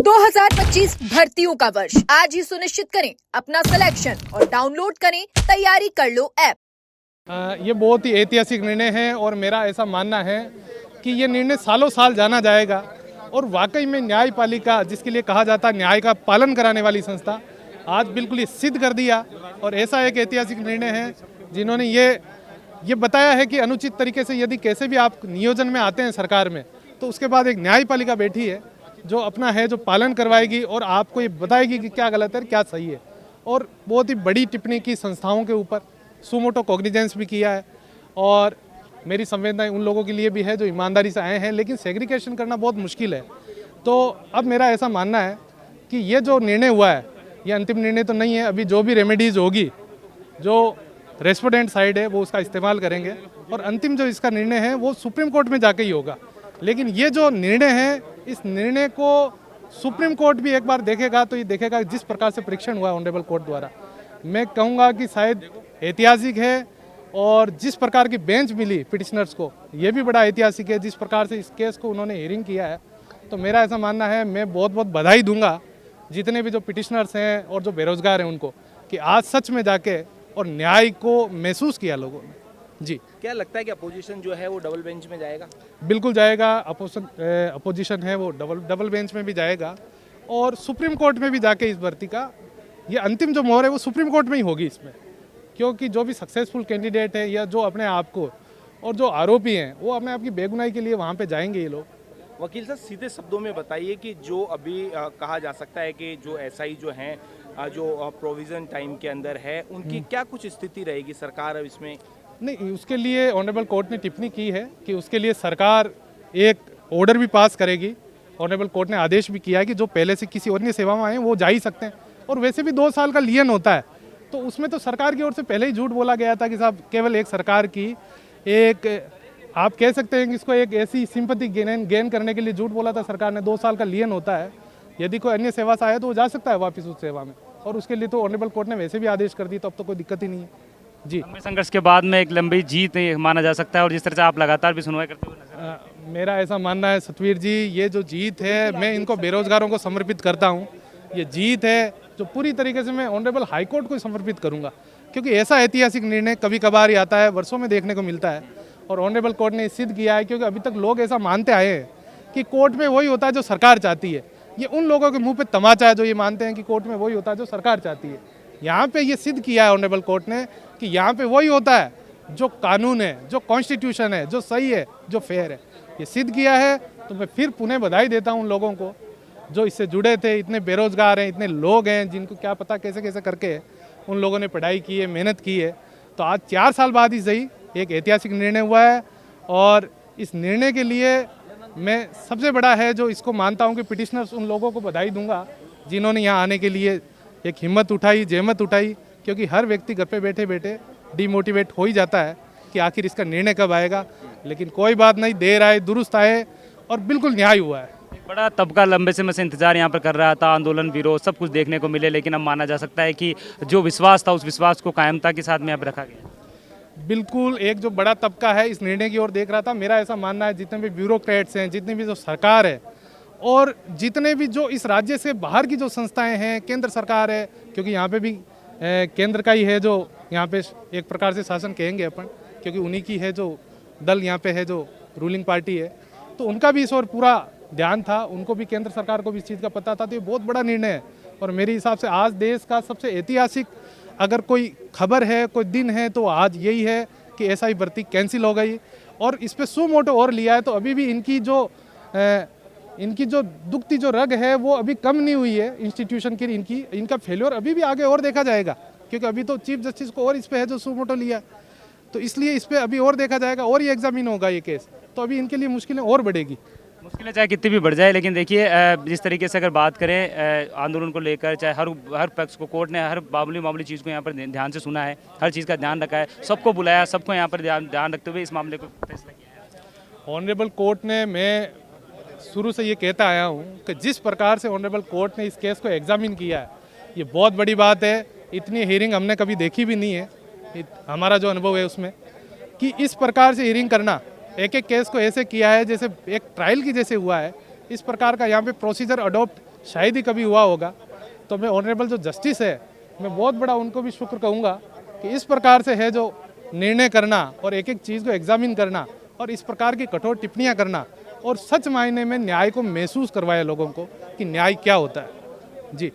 2025 भर्तियों का वर्ष आज ही सुनिश्चित करें अपना सिलेक्शन और डाउनलोड करें तैयारी कर लो ऐप। ये बहुत ही ऐतिहासिक निर्णय है और मेरा ऐसा मानना है कि ये निर्णय सालों साल जाना जाएगा और वाकई में न्यायपालिका, जिसके लिए कहा जाता है न्याय का पालन कराने वाली संस्था, आज बिल्कुल ये सिद्ध कर दिया। और ऐसा एक ऐतिहासिक निर्णय है जिन्होंने ये बताया है कि अनुचित तरीके से यदि कैसे भी आप नियोजन में आते हैं सरकार में, तो उसके बाद एक न्यायपालिका बैठी है जो अपना है जो पालन करवाएगी और आपको ये बताएगी कि क्या गलत है क्या सही है। और बहुत ही बड़ी टिप्पणी की संस्थाओं के ऊपर, सुमोटो कॉग्निजेंस भी किया है। और मेरी संवेदनाएं उन लोगों के लिए भी है जो ईमानदारी से आए हैं, लेकिन सेग्रीगेशन करना बहुत मुश्किल है। तो अब मेरा ऐसा मानना है कि ये जो निर्णय हुआ है ये अंतिम निर्णय तो नहीं है। अभी जो भी रेमेडीज़ होगी, जो रेस्पोंडेंट साइड है वो उसका इस्तेमाल करेंगे और अंतिम जो इसका निर्णय है वो सुप्रीम कोर्ट में जाके ही होगा। लेकिन ये जो निर्णय है, इस निर्णय को सुप्रीम कोर्ट भी एक बार देखेगा तो ये देखेगा जिस प्रकार से परीक्षण हुआ ऑनरेबल कोर्ट द्वारा, मैं कहूँगा कि शायद ऐतिहासिक है। और जिस प्रकार की बेंच मिली पिटिशनर्स को, ये भी बड़ा ऐतिहासिक है। जिस प्रकार से इस केस को उन्होंने हियरिंग किया है, तो मेरा ऐसा मानना है, मैं बहुत बहुत बधाई दूंगा जितने भी जो पिटिशनर्स हैं और जो बेरोजगार हैं उनको, कि आज सच में जाके और न्याय को महसूस किया लोगों ने। जी, क्या लगता है कि अपोजिशन जो है वो डबल बेंच में जाएगा? बिल्कुल जाएगा। अपोजिशन है वो डबल बेंच में भी जाएगा और सुप्रीम कोर्ट में भी जाके इस भर्ती का ये अंतिम जो मोहर है वो सुप्रीम कोर्ट में ही होगी इसमें। क्योंकि जो भी सक्सेसफुल कैंडिडेट है या जो अपने आप को, और जो आरोपी हैं वो अपने आप की बेगुनाही के लिए वहाँ पे जाएंगे ये लोग। वकील साहब, सीधे शब्दों में बताइए कि जो अभी कहा जा सकता है कि जो एसआई जो हैं जो प्रोविजन टाइम के अंदर है, उनकी क्या कुछ स्थिति रहेगी? सरकार अब इसमें नहीं, उसके लिए ऑनरेबल कोर्ट ने टिप्पणी की है कि उसके लिए सरकार एक ऑर्डर भी पास करेगी। ऑनरेबल कोर्ट ने आदेश भी किया है कि जो पहले से किसी अन्य सेवा में आए वो जा ही सकते हैं। और वैसे भी 2 साल का लियन होता है, तो उसमें तो सरकार की ओर से पहले ही झूठ बोला गया था कि साहब केवल एक सरकार की एक, आप कह सकते हैं कि इसको एक ऐसी सिंपैथी गेन करने के लिए झूठ बोला था सरकार ने। 2 साल का लियन होता है, यदि कोई अन्य सेवा से आए तो वो जा सकता है वापस उस सेवा में, और उसके लिए तो ऑनरेबल कोर्ट ने वैसे भी आदेश कर दी, तो अब तो कोई दिक्कत ही नहीं है। जी, लंबे संघर्ष के बाद में एक लंबी जीत माना जा सकता है, और जिस तरह से आप लगातार भी सुनवाई करते हुए नजर मेरा ऐसा मानना है सतवीर जी, ये जो जीत है मैं इनको बेरोजगारों को समर्पित करता हूँ। ये जीत है जो पूरी तरीके से मैं ऑनरेबल हाई कोर्ट को समर्पित करूँगा, क्योंकि ऐसा ऐतिहासिक निर्णय कभी कभार ही आता है, वर्षों में देखने को मिलता है। और ऑनरेबल कोर्ट ने सिद्ध किया है, क्योंकि अभी तक लोग ऐसा मानते आए हैं कि कोर्ट में वही होता है जो सरकार चाहती है। ये उन लोगों के मुंह पे तमाचा है जो ये मानते हैं कि कोर्ट में वही होता है जो सरकार चाहती है। यहाँ पे ये सिद्ध किया है ऑनरेबल कोर्ट ने कि यहाँ पे वही होता है जो कानून है, जो कॉन्स्टिट्यूशन है, जो सही है, जो फेयर है। ये सिद्ध किया है। तो मैं फिर पुनः बधाई देता हूँ उन लोगों को जो इससे जुड़े थे। इतने बेरोजगार हैं, इतने लोग हैं जिनको क्या पता कैसे कैसे करके उन लोगों ने पढ़ाई की है, मेहनत की है। तो आज 4 साल बाद ही सही एक ऐतिहासिक निर्णय हुआ है। और इस निर्णय के लिए मैं सबसे बड़ा है जो इसको मानता हूँ कि पिटिशनर्स, उन लोगों को बधाई दूंगा जिन्होंने यहाँ आने के लिए एक हिम्मत उठाई, जहमत उठाई। क्योंकि हर व्यक्ति घर पे बैठे बैठे डिमोटिवेट हो ही जाता है कि आखिर इसका निर्णय कब आएगा। लेकिन कोई बात नहीं, देर आए दुरुस्त आए और बिल्कुल न्याय हुआ है। बड़ा तबका लंबे समय से इंतजार यहाँ पर कर रहा था, आंदोलन, विरोध सब कुछ देखने को मिले, लेकिन अब माना जा सकता है कि जो विश्वास था उस विश्वास को कायमता के साथ में अब रखा गया। बिल्कुल, एक जो बड़ा तबका है इस निर्णय की ओर देख रहा था। मेरा ऐसा मानना है जितने भी ब्यूरोक्रेट्स हैं, जितनी भी जो सरकार है, और जितने भी जो इस राज्य से बाहर की जो संस्थाएं हैं, केंद्र सरकार है, क्योंकि यहाँ पे भी केंद्र का ही है जो यहाँ पे एक प्रकार से शासन कहेंगे अपन, क्योंकि उन्हीं की है जो दल यहाँ पे है जो रूलिंग पार्टी है, तो उनका भी इस ओर पूरा ध्यान था। उनको भी, केंद्र सरकार को भी इस चीज़ का पता था। तो ये बहुत बड़ा निर्णय है। और मेरे हिसाब से आज देश का सबसे ऐतिहासिक अगर कोई खबर है, कोई दिन है, तो आज यही है कि एसआई भर्ती कैंसिल हो गई। और इस पर सुमोटो और लिया है, तो अभी भी इनकी जो दुखती जो रग है वो अभी कम नहीं हुई है इंस्टीट्यूशन की। इनका फेल्योर अभी भी आगे और देखा जाएगा, क्योंकि अभी तो चीफ जस्टिस को और इस पे है जो सुमोटो लिया, तो इसलिए इस पे अभी और देखा जाएगा और ये एग्जामिन होगा ये केस। तो अभी इनके लिए मुश्किलें और बढ़ेगी। मुश्किलें चाहे कितनी भी बढ़ जाए, लेकिन देखिए जिस तरीके से अगर बात करें आंदोलन को लेकर, चाहे हर पक्ष को कोर्ट ने हर मामूली चीज़ को यहाँ पर ध्यान से सुना है, हर चीज़ का ध्यान रखा है, सबको बुलाया, सबको यहाँ पर ध्यान रखते हुए इस मामले को फैसला किया है। ऑनरेबल कोर्ट ने, मैं शुरू से ये कहता आया हूँ कि जिस प्रकार से ऑनरेबल कोर्ट ने इस केस को एग्जामिन किया है, ये बहुत बड़ी बात है। इतनी हियरिंग हमने कभी देखी भी नहीं है, हमारा जो अनुभव है उसमें, कि इस प्रकार से हियरिंग करना, एक एक केस को ऐसे किया है जैसे एक ट्रायल की जैसे हुआ है। इस प्रकार का यहाँ पे प्रोसीजर अडॉप्ट शायद ही कभी हुआ होगा। तो मैं ऑनरेबल जो जस्टिस है, मैं बहुत बड़ा उनको भी शुक्र कहूँगा कि इस प्रकार से है जो निर्णय करना और एक एक चीज़ को एग्जामिन करना और इस प्रकार की कठोर टिप्पणियाँ करना और सच मायने में न्याय को महसूस करवाया लोगों को कि न्याय क्या होता है। जी।